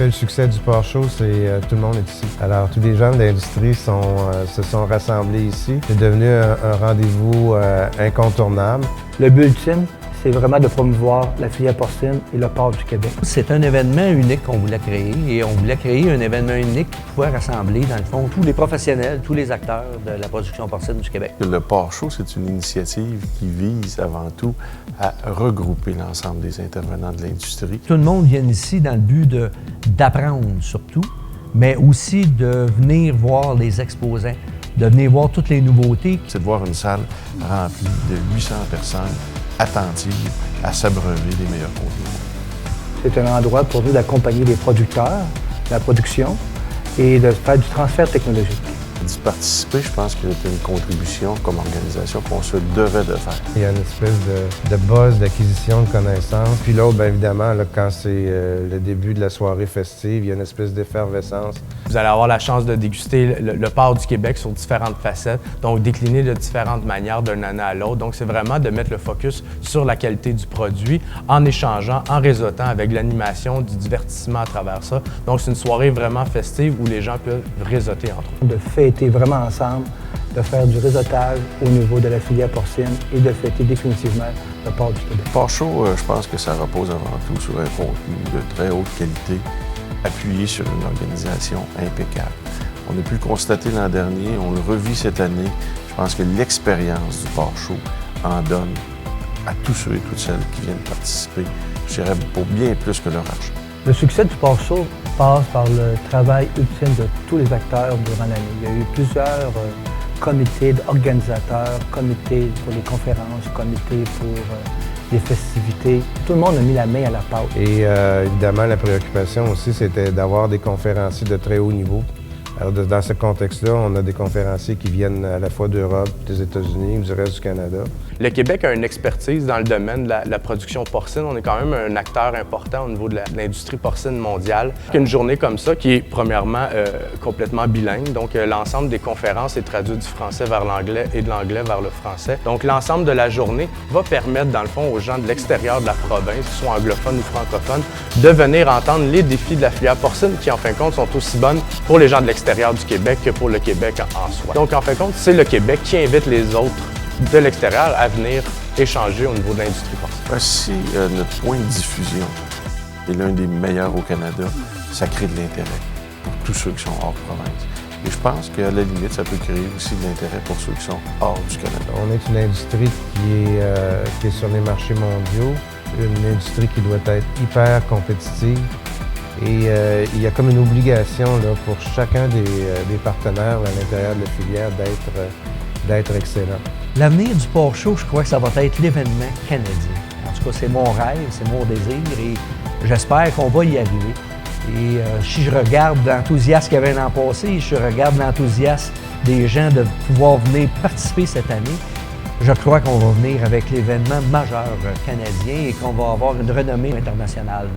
fait le succès du Port Show, c'est tout le monde est ici. Alors, tous les gens de l'industrie se sont rassemblés ici. C'est devenu un rendez-vous incontournable. Le but ultime, c'est vraiment de promouvoir la filière porcine et le porc du Québec. C'est un événement unique qu'on voulait créer et on voulait créer un événement unique qui pouvait rassembler, dans le fond, tous les professionnels, tous les acteurs de la production porcine du Québec. Le Port Show, c'est une initiative qui vise avant tout à regrouper l'ensemble des intervenants de l'industrie. Tout le monde vient ici dans le but d'apprendre surtout, mais aussi de venir voir les exposants, de venir voir toutes les nouveautés. C'est de voir une salle remplie de 800 personnes attentives à s'abreuver des meilleurs contenus. C'est un endroit pour nous d'accompagner les producteurs, la production et de faire du transfert technologique. D'y participer, je pense que c'est une contribution comme organisation qu'on se devait de faire. Il y a une espèce de buzz d'acquisition de connaissances. Puis l'autre, bien évidemment, là, quand c'est le début de la soirée festive, il y a une espèce d'effervescence. Vous allez avoir la chance de déguster le porc du Québec sur différentes facettes, donc décliné de différentes manières d'une année à l'autre. Donc c'est vraiment de mettre le focus sur la qualité du produit en échangeant, en réseautant avec l'animation, du divertissement à travers ça. Donc c'est une soirée vraiment festive où les gens peuvent réseauter entre eux. De fêter vraiment ensemble, de faire du réseautage au niveau de la filière porcine et de fêter définitivement le porc du Québec. Port Show, je pense que ça repose avant tout sur un contenu de très haute qualité, appuyé sur une organisation impeccable. On a pu le constater l'an dernier, on le revit cette année. Je pense que l'expérience du Port Show en donne à tous ceux et toutes celles qui viennent participer, je dirais pour bien plus que leur argent. Le succès du Port Show passe par le travail ultime de tous les acteurs durant l'année. Il y a eu plusieurs comités d'organisateurs, comités pour les conférences, comités pour les festivités. Tout le monde a mis la main à la pâte. Et évidemment, la préoccupation aussi, c'était d'avoir des conférenciers de très haut niveau. Alors, dans ce contexte-là, on a des conférenciers qui viennent à la fois d'Europe, des États-Unis, du reste du Canada. Le Québec a une expertise dans le domaine de la production porcine. On est quand même un acteur important au niveau de l'industrie porcine mondiale. Une journée comme ça, qui est premièrement complètement bilingue, donc l'ensemble des conférences est traduit du français vers l'anglais et de l'anglais vers le français. Donc l'ensemble de la journée va permettre, dans le fond, aux gens de l'extérieur de la province, qu'ils soient anglophones ou francophones, de venir entendre les défis de la filière porcine, qui en fin de compte sont aussi bonnes pour les gens de l'extérieur du Québec que pour le Québec en soi. Donc en fin de compte, c'est le Québec qui invite les autres de l'extérieur à venir échanger au niveau de l'industrie porcine. Si notre point de diffusion est l'un des meilleurs au Canada, ça crée de l'intérêt pour tous ceux qui sont hors province. Et je pense qu'à la limite, ça peut créer aussi de l'intérêt pour ceux qui sont hors du Canada. On est une industrie qui est sur les marchés mondiaux, une industrie qui doit être hyper compétitive. Et il y a comme une obligation là, pour chacun des partenaires à l'intérieur de la filière d'être excellent. L'avenir du Port Show, je crois que ça va être l'événement canadien. En tout cas, c'est mon rêve, c'est mon désir et j'espère qu'on va y arriver. Et si je regarde l'enthousiasme qu'il y avait l'an passé, je regarde l'enthousiasme des gens de pouvoir venir participer cette année, je crois qu'on va venir avec l'événement majeur canadien et qu'on va avoir une renommée internationale.